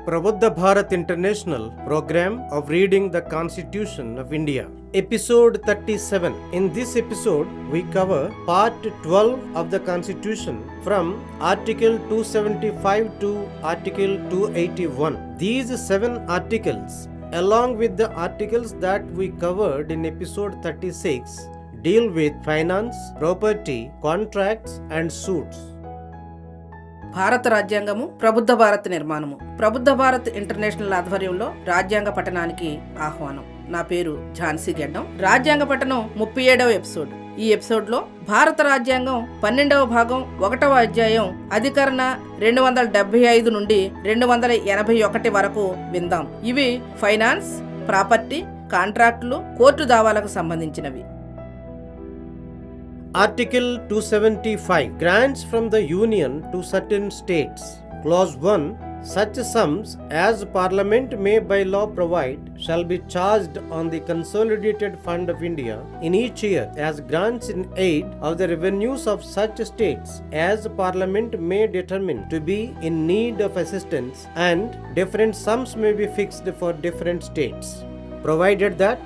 Prabuddha Bharat International program of reading the Constitution of India. Episode 37. In this episode, we cover part 12 of the Constitution from Article 275 to Article 281. These 7 articles, along with the articles that we covered in episode 36, deal with finance, property, contracts and suits. భారత రాజ్యాంగము ప్రబుద్ధ భారత్ నిర్మాణము. Prabuddha Bharat international ఆధ్వర్యంలో రాజ్యాంగ పఠనానికి ఆహ్వానం. నా పేరు ఝాన్సీ గెడ్డం. రాజ్యాంగ పఠనం 37వ ఎపిసోడ్. ఈ ఎపిసోడ్ లో భారత రాజ్యాంగం 12వ భాగం 1వ అధ్యాయం అధికరణ 275 నుండి 281 వరకు విందాం. ఇవి ఫైనాన్స్, ప్రాపర్టీ, కాంట్రాక్టులు, కోర్టు దావాలకు సంబంధించినవి. Article 275 grants from the Union to certain states. Clause 1. Such sums as Parliament may by law provide shall be charged on the Consolidated Fund of India in each year as grants in aid of the revenues of such states as Parliament may determine to be in need of assistance, and different sums may be fixed for different states, provided that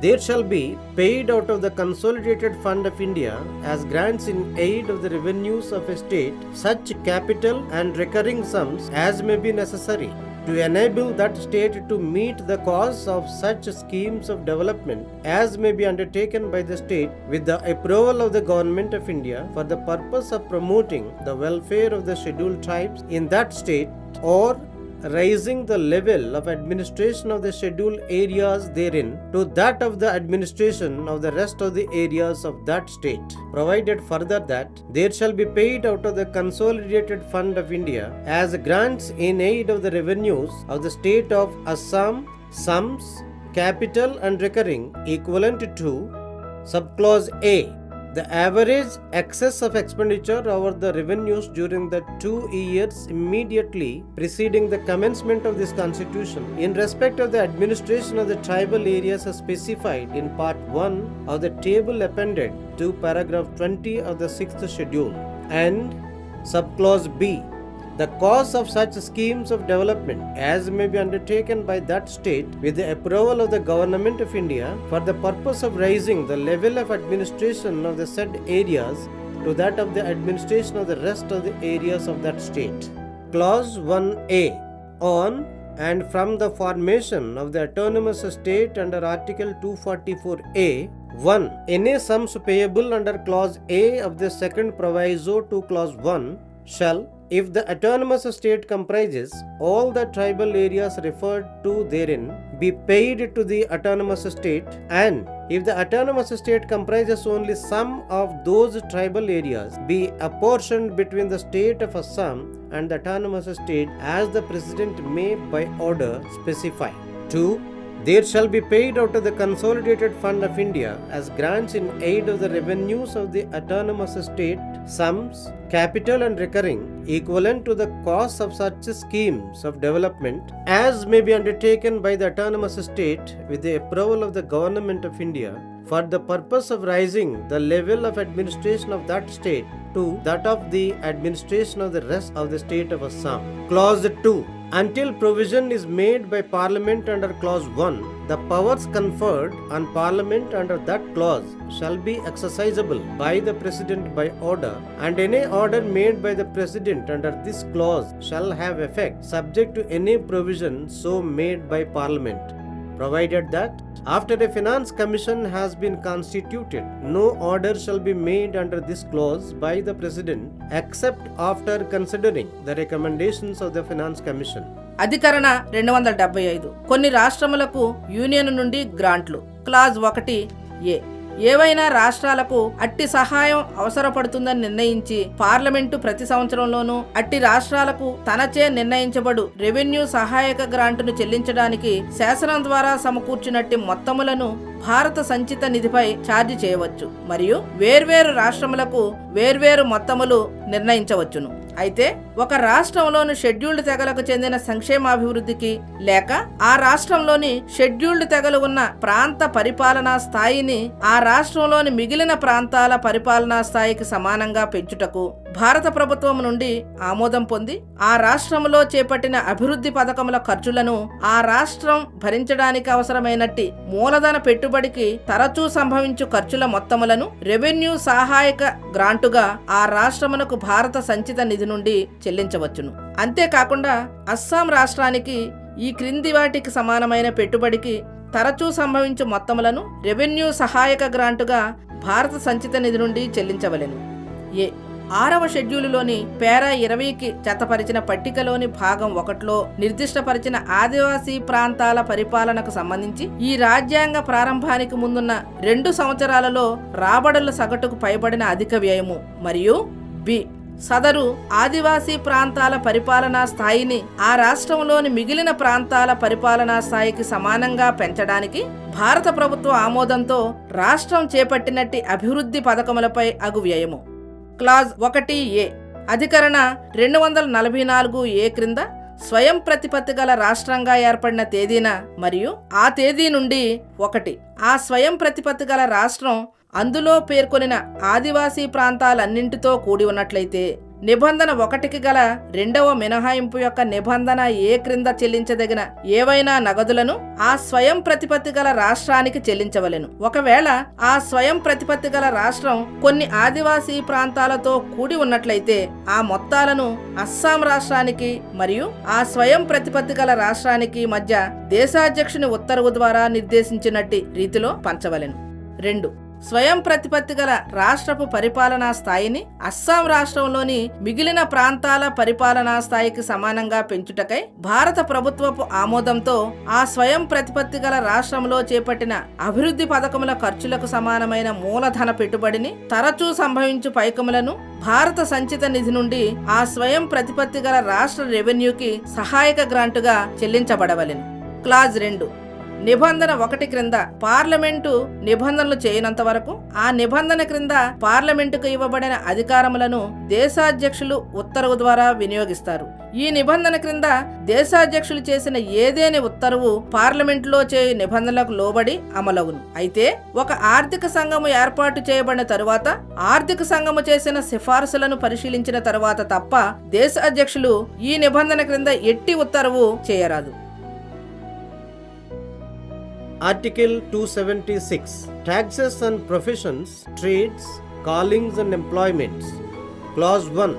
there shall be paid out of the Consolidated Fund of India as grants in aid of the revenues of a state such capital and recurring sums as may be necessary to enable that state to meet the costs of such schemes of development as may be undertaken by the state with the approval of the Government of India for the purpose of promoting the welfare of the scheduled tribes in that state, or raising the level of administration of the scheduled areas therein to that of the administration of the rest of the areas of that state, provided further that there shall be paid out of the Consolidated Fund of India as grants in aid of the revenues of the state of Assam sums, capital and recurring equivalent to subclause A, the average excess of expenditure over the revenues during the 2 years immediately preceding the commencement of this constitution in respect of the administration of the tribal areas as specified in part 1 of the table appended to paragraph 20 of the 6th schedule, and subclause B, the cost of such schemes of development as may be undertaken by that state with the approval of the Government of India for the purpose of raising the level of administration of the said areas to that of the administration of the rest of the areas of that state. Clause 1A. On and from the formation of the autonomous state under Article 244A, 1. Any sums payable under Clause A of the second proviso to Clause 1 shall, if the autonomous state comprises all the tribal areas referred to therein, be paid to the autonomous state, and if the autonomous state comprises only some of those tribal areas, be apportioned between the state of Assam and the autonomous state as the President may by order specify. 2. There shall be paid out of the Consolidated Fund of India as grants in aid of the revenues of the autonomous state sums, capital and recurring equivalent to the costs of such schemes of development as may be undertaken by the autonomous state with the approval of the Government of India for the purpose of raising the level of administration of that state to that of the administration of the rest of the state of Assam. Clause 2. Until provision is made by Parliament under Clause 1, the powers conferred on Parliament under that clause shall be exercisable by the President by order, and any order made by the President under this clause shall have effect subject to any provision so made by Parliament, provided that after a finance commission has been constituted, no order shall be made under this clause by the President except after considering the recommendations of the finance commission. అధికరణ 275. కొన్ని రాష్ట్రములకు union నుండి గ్రాంట్లు. Clause 1A. ఏవైనా రాష్ట్రాలకు అట్టి సహాయం అవసరపడుతుందని నిర్ణయించి parliament ప్రతి సంవత్సరంలోనూ అట్టి రాష్ట్రాలకు తనచే నిర్ణయించబడు రెవెన్యూ సహాయక గ్రాంటును చెల్లించడానికి శాసనం ద్వారా సమకూర్చినట్టి మొత్తములను భారత సంచిత నిధిపై ఛార్జీ చేయవచ్చు, మరియు వేర్వేరు రాష్ట్రములకు వేర్వేరు మొత్తములు నిర్ణయించవచ్చును. అయితే ఒక రాష్ట్రంలోని షెడ్యూల్డ్ తెగలకు చెందిన సంక్షేమాభివృద్ధికి లేక ఆ రాష్ట్రంలోని షెడ్యూల్డ్ తెగలు ఉన్న ప్రాంత పరిపాలనా స్థాయిని ఆ రాష్ట్రంలోని మిగిలిన ప్రాంతాల పరిపాలనా స్థాయికి సమానంగా పెంచుటకు భారత ప్రభుత్వం నుండి ఆమోదం పొంది ఆ రాష్ట్రంలో చేపట్టిన అభివృద్ధి పథకముల ఖర్చులను ఆ రాష్ట్రం భరించడానికి అవసరమైనట్టి మూలధన పెట్టుబడికి తరచూ సంభవించు ఖర్చుల మొత్తములను రెవెన్యూ సహాయక గ్రాంటుగా ఆ రాష్ట్రమునకు భారత సంచిత నిధి నుండి చెల్లించవచ్చును. అంతేకాకుండా అస్సాం రాష్ట్రానికి ఈ క్రింది వాటికి సమానమైన పెట్టుబడికి తరచూ సంభవించు మొత్తములను రెవెన్యూ సహాయక గ్రాంటుగా భారత సంచిత నిధి నుండి చెల్లించవలెను. 6వ షెడ్యూలులోని పేరా 20కి జతపరిచిన పట్టికలోని భాగం 1లో నిర్దిష్టపరిచిన ఆదివాసీ ప్రాంతాల పరిపాలనకు సంబంధించి ఈ రాజ్యాంగ ప్రారంభానికి ముందున్న 2 సంవత్సరాలలో రాబడుల సగటుకు పైబడిన అధిక వ్యయము మరియు బి సదరు ఆదివాసీ ప్రాంతాల పరిపాలనా స్థాయిని ఆ రాష్ట్రంలోని మిగిలిన ప్రాంతాల పరిపాలనా స్థాయికి సమానంగా పెంచడానికి భారత ప్రభుత్వ ఆమోదంతో రాష్ట్రం చేపట్టినట్టి అభివృద్ధి పథకములపై అగు వ్యయము. క్లాజ్ 1A అధికరణ 244A క్రింద స్వయం ప్రతిపత్తి గల రాష్ట్రంగా ఏర్పడిన తేదీన మరియు ఆ తేదీ నుండి 1 ఆ స్వయం ప్రతిపత్తి గల రాష్ట్రం అందులో పేర్కొనిన ఆదివాసీ ప్రాంతాలన్నింటితో కూడి ఉన్నట్లయితే నిబంధన 1కి గల 2వ మినహాయింపు యొక్క నిబంధన ఏ క్రింద చెల్లించదగిన ఏవైనా నగదులను ఆ స్వయం ప్రతిపత్తి గల రాష్ట్రానికి చెల్లించవలెను. ఒకవేళ ఆ స్వయం ప్రతిపత్తి గల రాష్ట్రం కొన్ని ఆదివాసీ ప్రాంతాలతో కూడి ఉన్నట్లయితే ఆ మొత్తాలను అస్సాం రాష్ట్రానికి మరియు ఆ స్వయం ప్రతిపత్తి గల రాష్ట్రానికి మధ్య దేశాధ్యక్షుని ఉత్తర్వు ద్వారా నిర్దేశించినట్టి రీతిలో పంచవలెను. 2 స్వయం ప్రతిపత్తి గల రాష్ట్రపు పరిపాలనా స్థాయిని అస్సాం రాష్ట్రంలోని మిగిలిన ప్రాంతాల పరిపాలనా స్థాయికి సమానంగా పెంచుటకై భారత ప్రభుత్వపు ఆమోదంతో ఆ స్వయం ప్రతిపత్తి గల రాష్ట్రంలో చేపట్టిన అభివృద్ధి పథకముల ఖర్చులకు సమానమైన మూలధన పెట్టుబడిని తరచూ సంభవించు పైకములను భారత సంచిత నిధి నుండి ఆ స్వయం ప్రతిపత్తి గల రాష్ట్ర రెవెన్యూకి సహాయక గ్రాంటుగా చెల్లించబడవలెను. క్లాజ్ 2 నిబంధన 1 క్రింద పార్లమెంటు నిబంధనలు చేయనంత వరకు ఆ నిబంధన క్రింద పార్లమెంటుకు ఇవ్వబడిన అధికారములను దేశాధ్యక్షులు ఉత్తర్వు ద్వారా వినియోగిస్తారు. ఈ నిబంధన క్రింద దేశాధ్యక్షులు చేసిన ఏదేని ఉత్తర్వు పార్లమెంటులో చేయు నిబంధనలకు లోబడి అమలవును. అయితే ఒక ఆర్థిక సంఘము ఏర్పాటు చేయబడిన తరువాత ఆర్థిక సంఘము చేసిన సిఫార్సులను పరిశీలించిన తరువాత తప్ప దేశాధ్యక్షులు ఈ నిబంధన క్రింద ఎట్టి ఉత్తర్వు చేయరాదు. Article 276 Taxes and Professions, Trades, Callings and Employments. Clause 1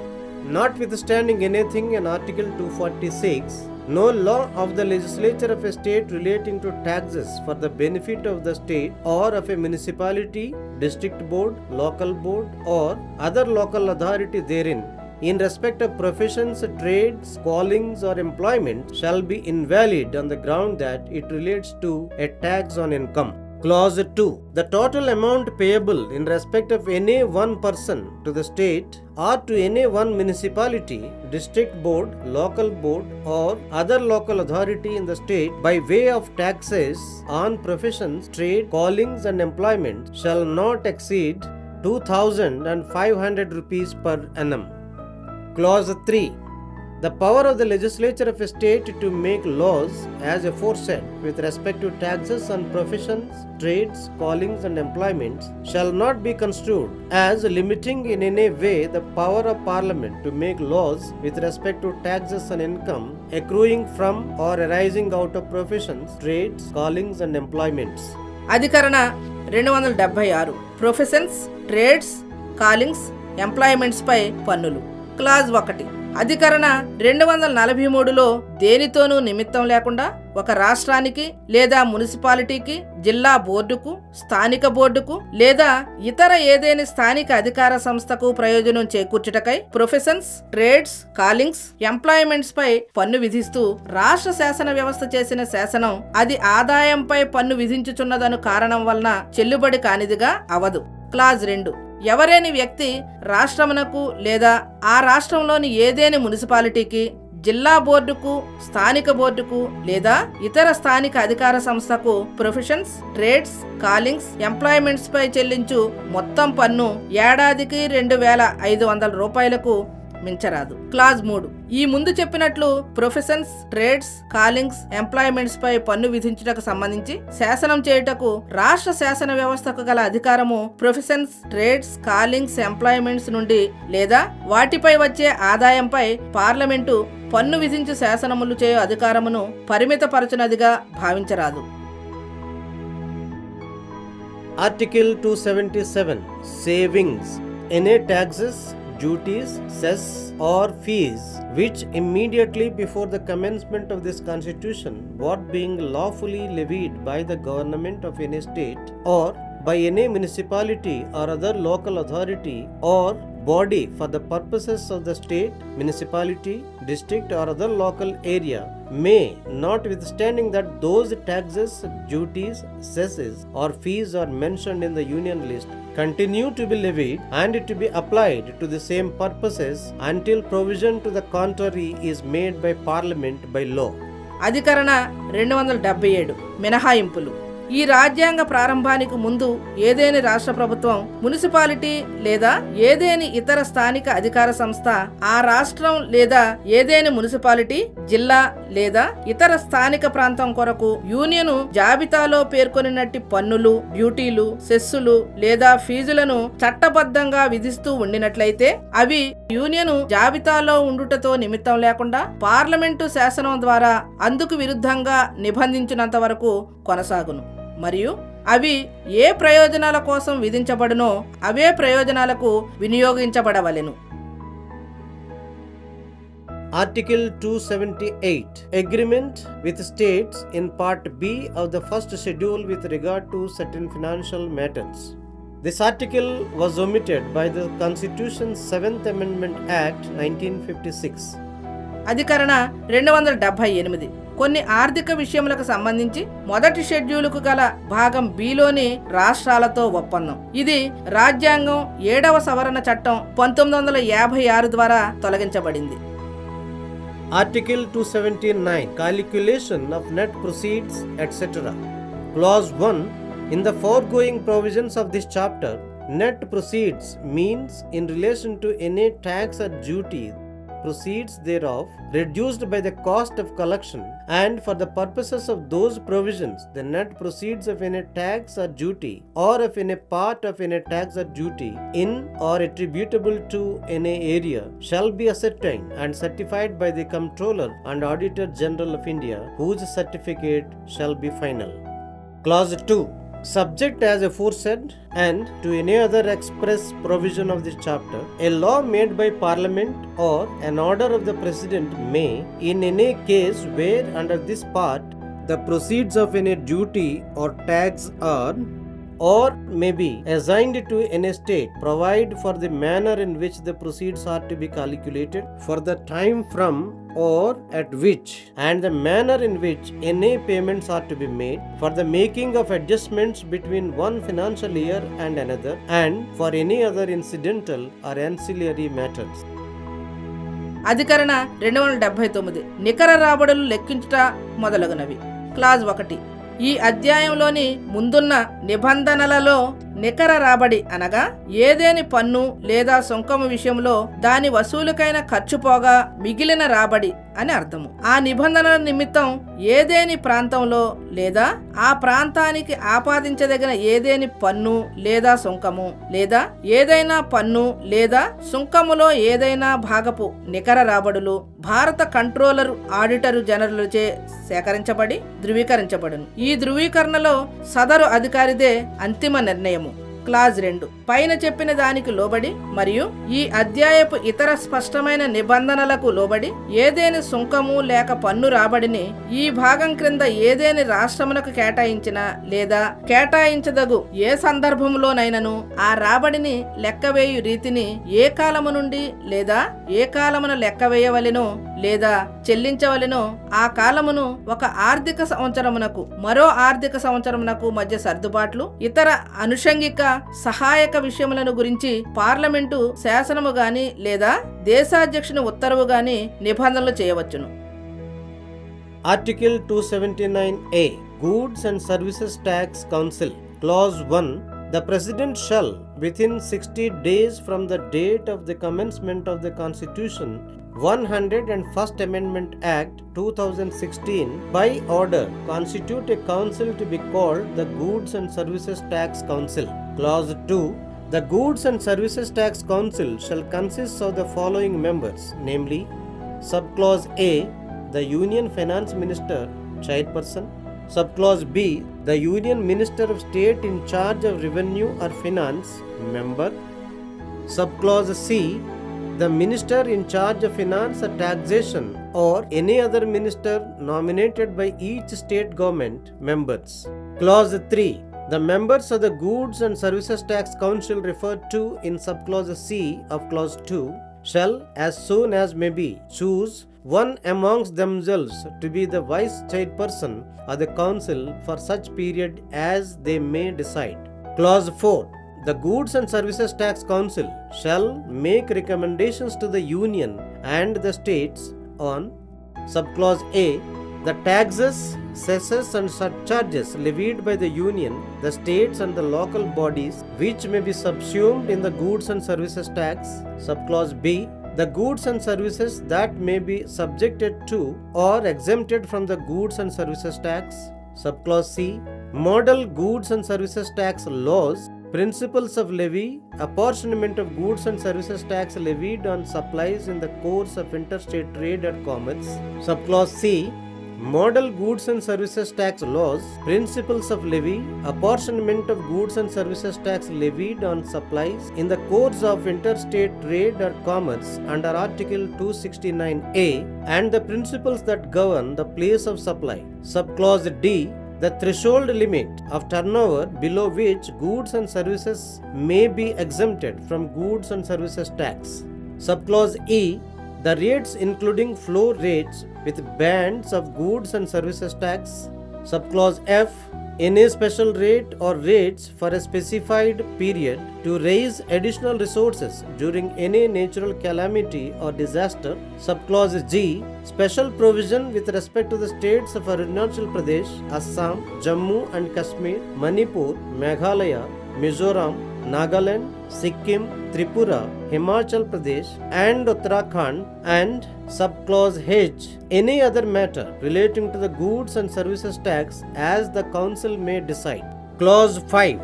Notwithstanding anything in Article 246, no law of the legislature of a state relating to taxes for the benefit of the state or of a municipality, district board, local board or other local authority therein in respect of professions, trades, callings or employment shall be invalid on the ground that it relates to a tax on income. Clause 2. The total amount payable in respect of any one person to the state or to any one municipality, district board, local board or other local authority in the state by way of taxes on professions, trade, callings and employment shall not exceed 2,500 rupees per annum. Clause 3. The power of the legislature of a state to make laws as aforesaid with respect to taxes on professions, trades, callings and employments shall not be construed as limiting in any way the power of Parliament to make laws with respect to taxes on income accruing from or arising out of professions, trades, callings and employments. అధికరణ 276 professions, trades, callings, employments పై పన్నులు. Clause 1 అధికరణ 243లో దేనితోనూ నిమిత్తం లేకుండా ఒక రాష్ట్రానికి లేదా మున్సిపాలిటీకి, జిల్లా బోర్డుకు, స్థానిక బోర్డుకు లేదా ఇతర ఏదేని స్థానిక అధికార సంస్థకు ప్రయోజనం చేకూర్చుటకై ప్రొఫెషన్స్, ట్రేడ్స్, కాలింగ్స్, ఎంప్లాయ్మెంట్స్ పై పన్ను విధిస్తూ రాష్ట్ర శాసన వ్యవస్థ చేసిన శాసనం అది ఆదాయంపై పన్ను విధించుచున్నదను కారణం వలన చెల్లుబడి కానిదిగా అవదు. క్లాజ్ 2 ఎవరేని వ్యక్తి రాష్ట్రమునకు లేదా ఆ రాష్ట్రంలోని ఏదేని మున్సిపాలిటీకి, జిల్లా బోర్డుకు, స్థానిక బోర్డుకు లేదా ఇతర స్థానిక అధికార సంస్థకు ప్రొఫెషన్స్, ట్రేడ్స్, కాలింగ్స్, ఎంప్లాయ్మెంట్స్ పై చెల్లించు మొత్తం పన్ను ఏడాదికి 2,500 రూపాయలకు మించరాదు. క్లాజ్ 3. ఈ ముందు చెప్పినట్లు ప్రొఫెషన్స్, ట్రేడ్స్, కాలింగ్స్, ఎంప్లాయ్మెంట్స్ పై పన్ను విధించుటకు సంబంధించి శాసనం చేయుటకు రాష్ట్ర శాసన వ్యవస్థకు గల అధికారము ప్రొఫెషన్స్, ట్రేడ్స్, కాలింగ్స్, ఎంప్లాయ్మెంట్స్ నుండి లేదా వాటిపై వచ్చే ఆదాయంపై పార్లమెంటు పన్ను విధించు శాసనములు చేయు అధికారమును పరిమితపరచునదిగా భావించరాదు. Article 277 Savings. Any taxes, duties, cess or fees which immediately before the commencement of this constitution what being lawfully levied by the government of any state or by any municipality or other local authority or body for the purposes of the state, municipality, district or other local area may, notwithstanding that those taxes, duties, cesses or fees are mentioned in the union list, continue to be levied and to be applied to the same purposes until provision to the contrary is made by parliament by law. అధికరణ 277 మినహాయింపులు. ఈ రాజ్యాంగ ప్రారంభానికి ముందు ఏదేని రాష్ట్ర ప్రభుత్వం, municipality లేదా ఏదేని ఇతర స్థానిక అధికార సంస్థ ఆ రాష్ట్రం లేదా ఏదేని మున్సిపాలిటీ, జిల్లా లేదా ఇతర స్థానిక ప్రాంతం కొరకు యూనియను జాబితాలో పేర్కొనినట్టి పన్నులు, డ్యూటీలు, సెస్సులు లేదా ఫీజులను చట్టబద్ధంగా విధిస్తూ ఉండినట్లయితే అవి యూనియను జాబితాలో ఉండుటతో నిమిత్తం లేకుండా పార్లమెంటు శాసనం ద్వారా అందుకు విరుద్ధంగా నిబంధించినంత వరకు కొనసాగును మరియు అవి ఏ ప్రయోజనాల కోసం విధించబడునో అవే ప్రయోజనాలకు వినియోగించబడవలెను. Article 278 Agreement with states in Part B of the first schedule with regard to certain financial matters. This article was omitted by the Constitution's 7th Amendment Act 1956. అధికరణ 278 కొన్ని ఆర్థిక విషయములకు సంబంధించి మొదటి షెడ్యూలుకు గల భాగం బిలోని రాష్ట్రాలతో ఒప్పందం. ఇది రాజ్యాంగం 7వ సవరణ చట్టం 1956 ద్వారా తొలగించబడింది. Article 279 Calculation of net proceeds etc. Clause 1 In the foregoing provisions of this chapter, net proceeds means in relation to any tax or duty proceeds thereof reduced by the cost of collection, and for the purposes of those provisions the net proceeds of any tax or duty or of any part of any tax or duty in or attributable to any area shall be ascertained and certified by the Comptroller and Auditor General of India, whose certificate shall be final. Clause 2 Subject as aforesaid and to any other express provision of this chapter, a law made by Parliament or an order of the President may, in any case where under this part the proceeds of any duty or tax are or may be assigned to any state, provide for the manner in which the proceeds are to be calculated, for the time from or at which and the manner in which any payments are to be made, for the making of adjustments between one financial year and another, and for any other incidental or ancillary matters. అధికరణ 279 నికర రాబడులు లెక్కించుట మొదలగునవి. Clause 1 ఈ అధ్యాయంలోని ముందున్న నిబంధనలలో నికర రాబడి అనగా ఏదేని పన్ను లేదా సుంకము విషయంలో దాని వసూలుకైన ఖర్చు పోగా మిగిలిన రాబడి అని అర్థము. ఆ నిబంధనల నిమిత్తం ఏదేని ప్రాంతంలో లేదా ఆ ప్రాంతానికి ఆపాదించదగిన ఏదేని పన్ను లేదా సుంకము లేదా ఏదైనా పన్ను లేదా సుంకములో ఏదైనా భాగపు నికర రాబడులు భారత కంట్రోలర్ ఆడిటరు జనరల్చే సేకరించబడి ధృవీకరించబడును. ఈ ధృవీకరణలో సదరు అధికారిదే అంతిమ నిర్ణయము. క్లాజ్ 2 పైన చెప్పిన దానికి లోబడి మరియు ఈ అధ్యాయపు ఇతర స్పష్టమైన నిబంధనలకు లోబడి ఏదేని సుంకము లేక పన్ను రాబడిని ఈ భాగం క్రింద ఏదేని రాష్ట్రమునకు కేటాయించిన లేదా కేటాయించదగు ఏ సందర్భంలోనైనను ఆ రాబడిని లెక్కవేయు రీతిని ఏ కాలము నుండి లేదా ఏ కాలమున లెక్కవేయవలెనో లేదా చెల్లించవలెనో ఆ కాలమును ఒక ఆర్థిక సంవత్సరమునకు మరో ఆర్థిక సంవత్సరమునకు మధ్య సర్దుబాట్లు, ఇతర అనుషంగిక సహాయక విషయములను గురించి పార్లమెంటు శాసనము గాని లేదా దేశాధ్యక్షుని ఉత్తర్వు గాని నిబంధనలు చేయవచ్చును. Article 279A Goods and Services Tax Council Clause 1 The President shall, within 60 days from the date of the commencement of the Constitution, 101st Amendment Act 2016, by order, constitute a council to be called the Goods and Services Tax Council. Clause 2 The Goods and Services Tax Council shall consist of the following members, namely, Subclause A the Union Finance Minister, Chairperson. Subclause B, the Union Minister of State in charge of Revenue or Finance, Member. Subclause C, the Minister in charge of Finance or Taxation or any other minister nominated by each state government, Members. Clause 3, the members of the Goods and Services Tax Council referred to in Subclause C of Clause 2 shall, as soon as may be, choose one amongst themselves to be the vice chairperson of the council for such period as they may decide. Clause 4. The Goods and Services Tax Council shall make recommendations to the Union and the states on Subclause A the taxes, cesses and surcharges levied by the Union, the states and the local bodies which may be subsumed in the Goods and Services Tax. Subclause B the goods and services that may be subjected to or exempted from the Goods and Services Tax. Subclause C Model Goods and Services Tax laws, principles of levy, apportionment of goods and services tax levied on supplies in the course of interstate trade and commerce. Subclause C Model Goods and Services Tax laws, principles of levy, apportionment of goods and services tax levied on supplies in the course of interstate trade or commerce under Article 269A, and the principles that govern the place of supply. Subclause D the threshold limit of turnover below which goods and services may be exempted from goods and services tax. Subclause E the rates including floor rates with bands of goods and services tax. Subclause F any special rate or rates for a specified period to raise additional resources during any natural calamity or disaster. Subclause G special provision with respect to the states of Arunachal Pradesh, Assam, Jammu and Kashmir, Manipur, Meghalaya, Mizoram, Nagaland, Sikkim, Tripura, Himachal Pradesh and Uttarakhand, and Subclause H any other matter relating to the goods and services tax as the council may decide. Clause 5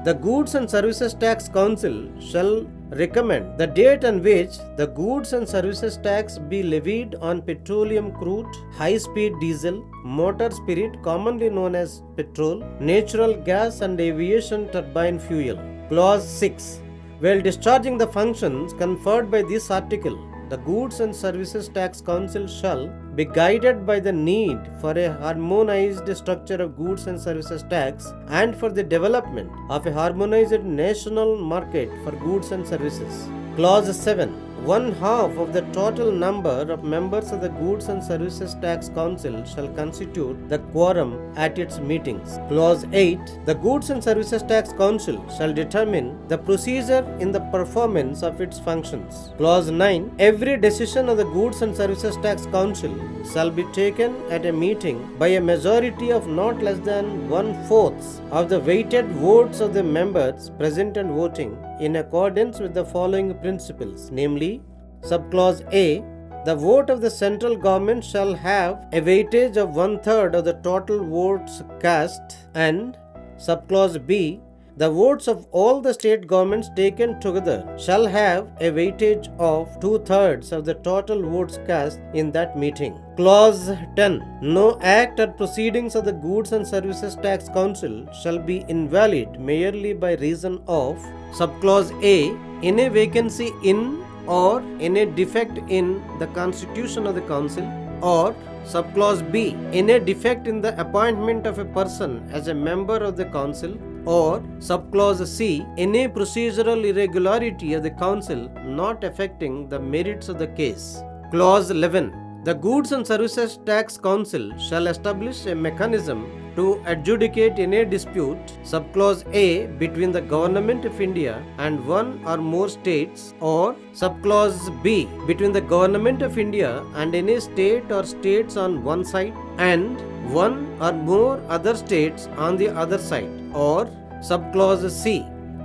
the Goods and Services Tax Council shall recommend the date on which the goods and services tax be levied on petroleum crude, high-speed diesel, motor spirit commonly known as petrol, natural gas and aviation turbine fuel. Clause 6 while discharging the functions conferred by this article, the Goods and Services Tax Council shall be guided by the need for a harmonized structure of goods and services tax and for the development of a harmonized national market for goods and services. Clause 7 1/2 of the total number of members of the Goods and Services Tax Council shall constitute the quorum at its meetings. Clause 8 the Goods and Services Tax Council shall determine the procedure in the performance of its functions. Clause 9 every decision of the Goods and Services Tax Council shall be taken at a meeting by a majority of not less than 1/4 of the weighted votes of the members present and voting in accordance with the following principles, namely, Subclause A the vote of the central government shall have a weightage of 1/3 of the total votes cast, and Subclause B the votes of all the state governments taken together shall have a weightage of 2/3 of the total votes cast in that meeting. Clause 10 no act or proceedings of the Goods and Services Tax Council shall be invalid merely by reason of Subclause A in a vacancy in or in a defect in the constitution of the council, or Subclause B in a defect in the appointment of a person as a member of the council, or Subclause C any procedural irregularity of the council not affecting the merits of the case. Clause 11 The Goods and Services Tax Council shall establish a mechanism to adjudicate any dispute, subclause A, between the Government of India and one or more states, or subclause B, between the Government of India and any state or states on one side and one or more other states on the other side, or subclause C,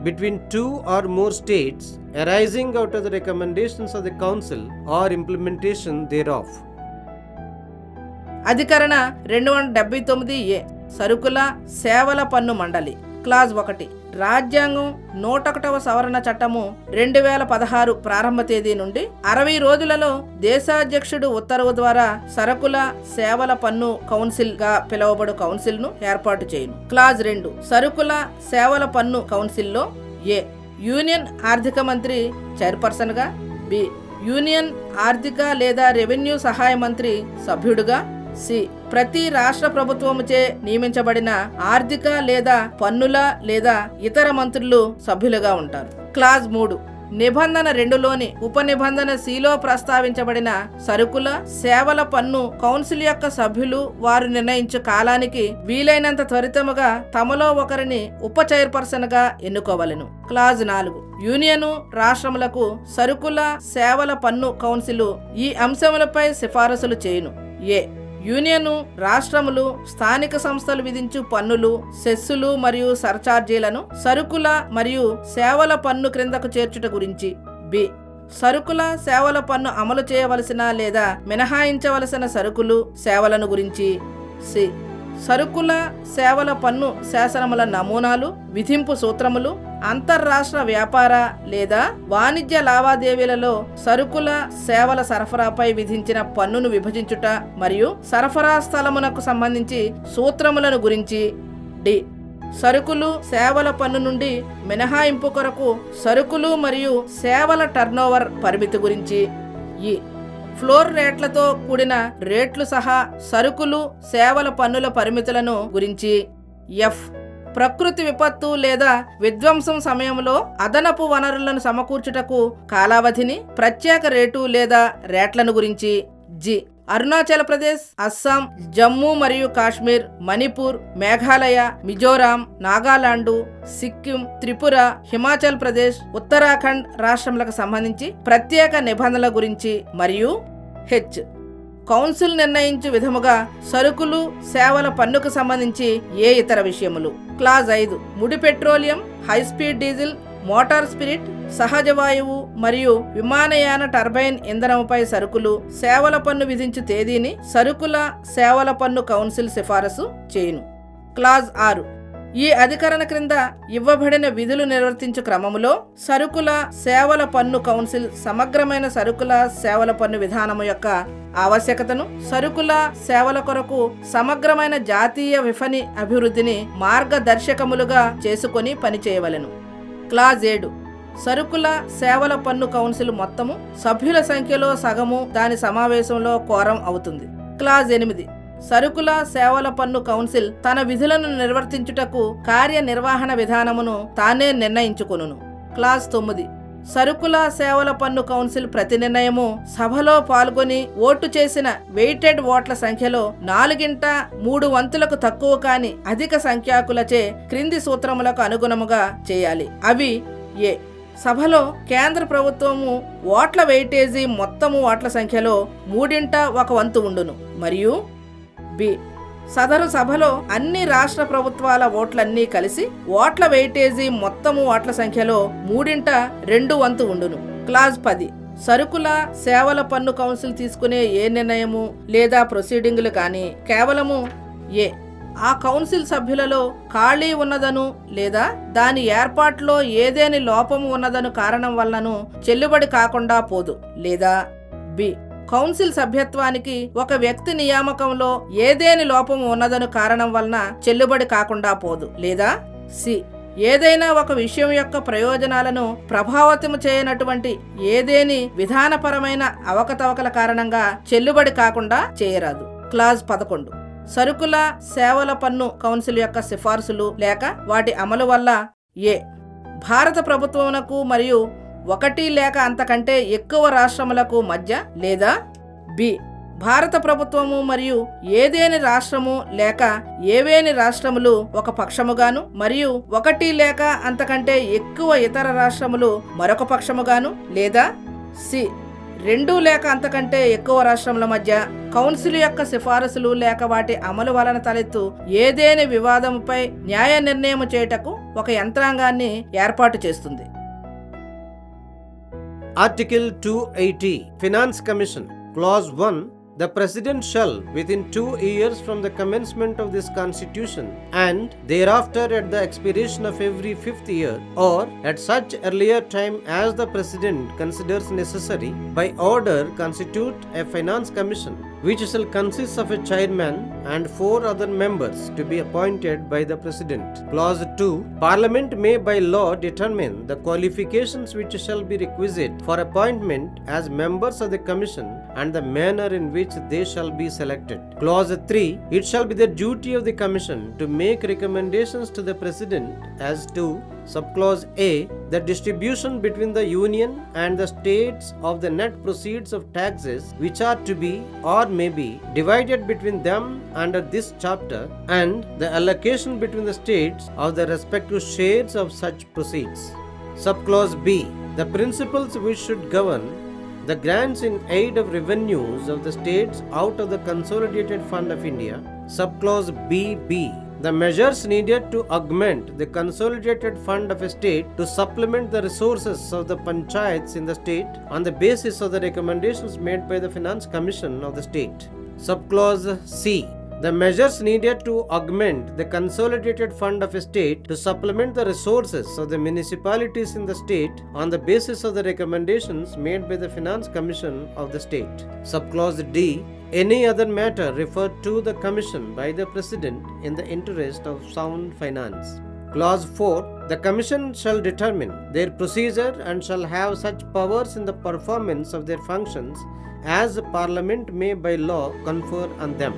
between two or more states arising out of the recommendations of the council or implementation thereof. అధికరణ 279A సరుకుల సేవల పన్ను మండలి. Clause 1 రాజ్యాంగం 101వ సవరణ చట్టము 2016 ప్రారంభ తేదీ నుండి 60 రోజులలో దేశాధ్యక్షుడు ఉత్తర్వు ద్వారా సరుకుల సేవల పన్ను కౌన్సిల్ గా పిలువబడు కౌన్సిల్ ను ఏర్పాటు చేయును. క్లాజ్ 2 సరుకుల సేవల పన్ను కౌన్సిల్లో ఏ యూనియన్ ఆర్థిక మంత్రి చైర్పర్సన్ గా, బి యూనియన్ ఆర్థిక లేదా రెవెన్యూ సహాయ మంత్రి సభ్యుడుగా, సి ప్రతి రాష్ట్ర ప్రభుత్వముచే నియమించబడిన ఆర్థిక లేదా పన్నుల లేదా ఇతర మంత్రులు సభ్యులుగా ఉంటారు. క్లాజ్ 3 నిబంధన 2లోని ఉప నిబంధన సిలో ప్రస్తావించబడిన సరుకుల సేవల పన్ను కౌన్సిల్ యొక్క సభ్యులు వారు నిర్ణయించు కాలానికి వీలైనంత త్వరితముగా తమలో ఒకరిని ఉప చైర్పర్సన్ గా ఎన్నుకోవలెను. క్లాజ్ 4 యూనియను రాష్ట్రములకు సరుకుల సేవల పన్ను కౌన్సిల్ ఈ అంశములపై సిఫారసులు చేయును. ఏ యూనియను రాష్ట్రములు స్థానిక సంస్థలు విధించు పన్నులు, సెస్సులు మరియు సర్చార్జీలను సరుకుల మరియు సేవల పన్ను క్రిందకు చేర్చుట గురించి. బి సరుకుల సేవల పన్ను అమలు చేయవలసిన లేదా మినహాయించవలసిన సరుకులు సేవలను గురించి. సి సరుకుల సేవల పన్ను శాసనముల నమూనాలు, విధింపు సూత్రములు, అంతర్రాష్ట్ర వ్యాపార లేదా వాణిజ్య లావాదేవీలలో సరుకుల సేవల సరఫరాపై విధించిన పన్నును విభజించుట మరియు సరఫరా స్థలమునకు సంబంధించి సూత్రములను గురించి. డి సరుకులు సేవల పన్ను నుండి మినహాయింపు కొరకు సరుకులు మరియు సేవల టర్నోవర్ పరిమితి గురించి. ఈ ఫ్లోర్ రేట్లతో కూడిన రేట్లు సహా సరుకులు సేవల పన్నుల పరిమితులను గురించి. ఎఫ్ ప్రకృతి విపత్తు లేదా విధ్వంసం సమయంలో అదనపు వనరులను సమకూర్చుటకు కాలావధిని, ప్రత్యేక రేటు లేదా రేట్లను గురించి. జి అరుణాచల్ ప్రదేశ్, అస్సాం, జమ్మూ మరియు కాశ్మీర్, మణిపూర్, మేఘాలయ, మిజోరాం, నాగాలాండు, సిక్కిం, త్రిపుర, హిమాచల్ ప్రదేశ్, ఉత్తరాఖండ్ రాష్ట్రములకు సంబంధించి ప్రత్యేక నిబంధనల గురించి. మరియు హెచ్ కౌన్సిల్ నిర్ణయించు విధముగా సరుకులు సేవల పన్నుకు సంబంధించి ఏ ఇతర విషయములు. క్లాజ్ 5 ముడి petroleum, high speed diesel, motor spirit, సహజ వాయువు మరియు విమానయాన టర్బైన్ ఇంధనంపై సరుకులు సేవల పన్ను విధించు తేదీని సరుకుల సేవల పన్ను కౌన్సిల్ సిఫారసు చేయును. క్లాజ్ 6 ఈ అధికరణ క్రింద ఇవ్వబడిన విధులు నిర్వర్తించు క్రమములో సరుకుల సేవల పన్ను కౌన్సిల్ సమగ్రమైన సరుకుల సేవల పన్ను విధానము యొక్క ఆవశ్యకతను, సరుకుల సేవల కొరకు సమగ్రమైన జాతీయ విపణి అభివృద్ధిని మార్గదర్శకములుగా చేసుకొని పనిచేయవలెను. క్లాజ్ 7 సరుకుల సేవల పన్ను కౌన్సిల్ మొత్తము సభ్యుల సంఖ్యలో సగము దాని సమావేశంలో కోరం అవుతుంది. క్లాజ్ 8 సరుకుల సేవల పన్ను కౌన్సిల్ తన విధులను నిర్వర్తించుటకు కార్యనిర్వహణ విధానమును తానే నిర్ణయించుకొనును. క్లాజ్ 9 సరుకుల సేవల పన్ను కౌన్సిల్ ప్రతి నిర్ణయము సభలో పాల్గొని ఓటు చేసిన వెయిటెడ్ ఓట్ల సంఖ్యలో 4/3 తక్కువ కాని అధిక సంఖ్యాకులచే క్రింది సూత్రములకు అనుగుణముగా చేయాలి. అవి ఏ సభలో కేంద్ర ప్రభుత్వము ఓట్ల వెయిటేజీ మొత్తము ఓట్ల సంఖ్యలో 3/1 ఉండును. మరియు బి సదరు సభలో అన్ని రాష్ట్ర ప్రభుత్వాల ఓట్లన్నీ కలిసి ఓట్ల వెయిటేజీ మొత్తము ఓట్ల సంఖ్యలో 3/2 ఉండును. క్లాజ్ 10 సరుకుల సేవల పన్ను కౌన్సిల్ తీసుకునే ఏ నిర్ణయము లేదా ప్రొసీడింగులు కానీ కేవలము ఏ ఆ కౌన్సిల్ సభ్యులలో ఖాళీ ఉన్నదను లేదా దాని ఏర్పాటులో ఏదేని లోపము ఉన్నదను కారణం వలనను చెల్లుబడి కాకుండా పోదు. లేదా బి కౌన్సిల్ సభ్యత్వానికి ఒక వ్యక్తి నియామకంలో ఏదేని లోపము ఉన్నదను కారణం వలన చెల్లుబడి కాకుండా పోదు. లేదా సి ఏదైనా ఒక విషయం యొక్క ప్రయోజనాలను ప్రభావితం చేయనటువంటి ఏదేని విధానపరమైన అవకతవకల కారణంగా చెల్లుబడి కాకుండా చేయరాదు. క్లాజ్ 11 సరుకుల సేవల పన్ను కౌన్సిల్ యొక్క సిఫార్సులు లేక వాటి అమలు వల్ల ఏ భారత ప్రభుత్వమునకు మరియు 1 లేక అంతకంటే ఎక్కువ రాష్ట్రములకు మధ్య లేదా బి భారత ప్రభుత్వము మరియు ఏదేని రాష్ట్రము లేక ఏవేని రాష్ట్రములు ఒక పక్షముగాను మరియు ఒకటి లేక అంతకంటే ఎక్కువ ఇతర రాష్ట్రములు మరొక పక్షముగాను లేదా సి 2 లేక అంతకంటే ఎక్కువ రాష్ట్రముల మధ్య కౌన్సిల్ యొక్క సిఫారసులు లేక వాటి అమలు వలన తలెత్తు ఏదేని వివాదముపై న్యాయ నిర్ణయం చేయుటకు ఒక యంత్రాంగాన్ని ఏర్పాటు చేస్తుంది. Article 280 Finance Commission Clause 1 The President shall, within 2 years from the commencement of this Constitution, and thereafter at the expiration of every 5th year, or at such earlier time as the President considers necessary, by order constitute a Finance Commission, which shall consist of a chairman and 4 other members to be appointed by the President. Clause 2 Parliament may by law determine the qualifications which shall be requisite for appointment as members of the Commission and the manner in which they shall be selected. Clause 3 It shall be the duty of the Commission to make recommendations to the President as to Subclause A the distribution between the Union and the states of the net proceeds of taxes which are to be or may be divided between them under this chapter, and the allocation between the states of the respective shares of such proceeds. Subclause B the principles which should govern the grants in aid of revenues of the states out of the Consolidated Fund of India. Subclause BB the measures needed to augment the Consolidated Fund of a state to supplement the resources of the panchayats in the state on the basis of the recommendations made by the Finance Commission of the state. Subclause C the measures needed to augment the Consolidated Fund of a state to supplement the resources of the municipalities in the state on the basis of the recommendations made by the Finance Commission of the state. Subclause D any other matter referred to the Commission by the President in the interest of sound finance. Clause 4 The Commission shall determine their procedure and shall have such powers in the performance of their functions as the Parliament may by law confer on them.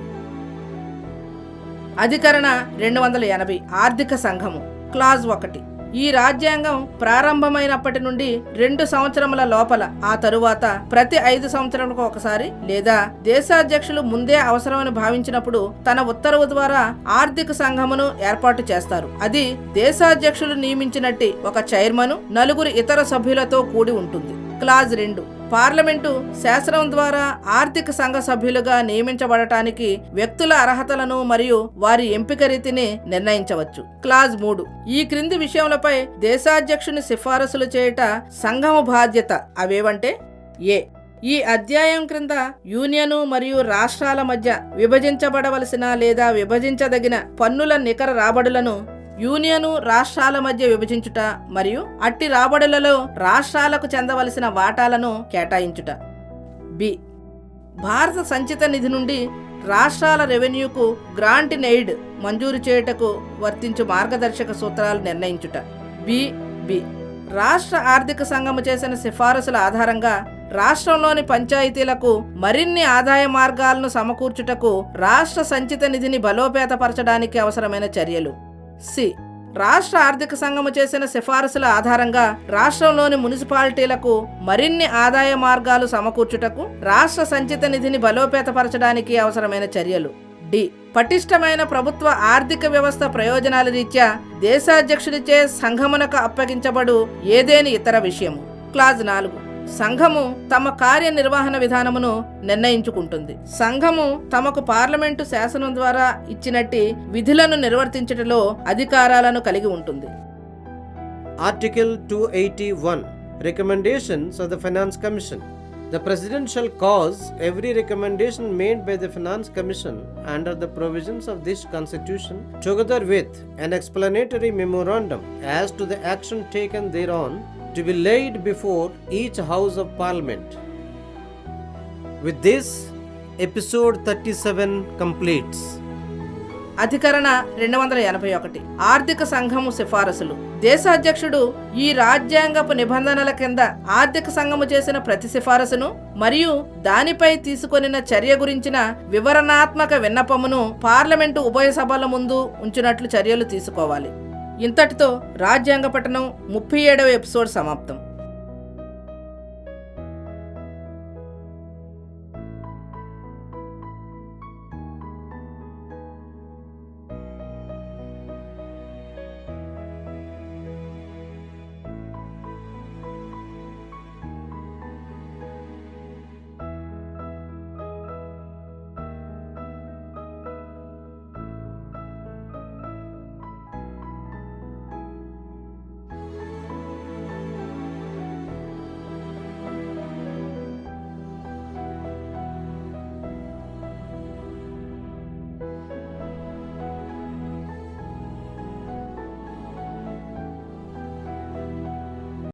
అధికరణ 280 ఆర్థిక సంఘము clause 1 ఈ రాజ్యాంగం ప్రారంభమైనప్పటి నుండి 2 సంవత్సరముల లోపల ఆ తరువాత ప్రతి 5 సంవత్సరములకు ఒకసారి లేదా దేశాధ్యక్షులు ముందే అవసరమని భావించినప్పుడు తన ఉత్తర్వు ద్వారా ఆర్థిక సంఘమును ఏర్పాటు చేస్తారు. అది దేశాధ్యక్షులు నియమించినట్టి ఒక చైర్మన్ 4 ఇతర సభ్యులతో కూడి ఉంటుంది. క్లాజ్ 2 పార్లమెంటు శాసనం ద్వారా ఆర్థిక సంఘ సభ్యులుగా నియమించబడటానికి వ్యక్తుల అర్హతలను మరియు వారి ఎంపిక రీతిని నిర్ణయించవచ్చు. క్లాజ్ 3 ఈ క్రింది విషయములపై దేశాధ్యక్షుని సిఫారసులు చేయుట సంఘము బాధ్యత. అవేవంటే ఏ ఈ అధ్యాయం క్రింద యూనియను మరియు రాష్ట్రాల మధ్య విభజించబడవలసిన లేదా విభజించదగిన పన్నుల నికర రాబడులను యూనియను రాష్ట్రాల మధ్య విభజించుట మరియు అట్టి రాబడులలో రాష్ట్రాలకు చెందవలసిన వాటాలను కేటాయించుట. బి భారత సంచిత నిధి నుండి రాష్ట్రాల రెవెన్యూకు గ్రాంట్ ఇన్ ఎయిడ్ మంజూరు చేయుటకు వర్తించు మార్గదర్శక సూత్రాలు నిర్ణయించుట. బి రాష్ట్ర ఆర్థిక సంఘము చేసిన సిఫారసుల ఆధారంగా రాష్ట్రంలోని పంచాయతీలకు మరిన్ని ఆదాయ మార్గాలను సమకూర్చుటకు రాష్ట్ర సంచిత నిధిని బలోపేతపరచడానికి అవసరమైన చర్యలు. సి రాష్ట్ర ఆర్థిక సంఘము చేసిన సిఫారసుల ఆధారంగా రాష్ట్రంలోని మున్సిపాలిటీలకు మరిన్ని ఆదాయ మార్గాలు సమకూర్చుటకు రాష్ట్ర సంచిత నిధిని బలోపేతపరచడానికి అవసరమైన చర్యలు. డి పటిష్టమైన ప్రభుత్వ ఆర్థిక వ్యవస్థ ప్రయోజనాల రీత్యా దేశాధ్యక్షుడిచే సంఘమునకు అప్పగించబడు ఏదేని ఇతర విషయము. క్లాజ్ 4 సంఘము తమ కార్యనిర్వహణ విధానమును నిర్ణయించుకుంటుంది. సంఘము తమకు పార్లమెంటు శాసనం ద్వారా ఇచ్చినట్టి విధులను నిర్వర్తించటలో అధికారాలను కలిగి ఉంటుంది. Article 281 Recommendations of the Finance Commission. The President shall cause every recommendation made by the Finance Commission under the provisions of this Constitution, together with an explanatory memorandum as to the action taken thereon, to be laid before each House of Parliament. With this, episode 37 completes. అధికరణ 281 ఆర్థిక సంఘము సిఫారసులు. దేశాధ్యక్షుడు ఈ రాజ్యాంగపు నిబంధనల కింద ఆర్థిక సంఘము చేసిన ప్రతి సిఫారసును మరియు దానిపై తీసుకొనిన చర్య గురించిన వివరణాత్మక విన్నపమును పార్లమెంటు ఉభయ సభల ముందు ఉంచినట్లు చర్యలు తీసుకోవాలి. ఇంతటితో రాజ్యాంగ పఠనం 37వ ఎపిసోడ్ సమాప్తం.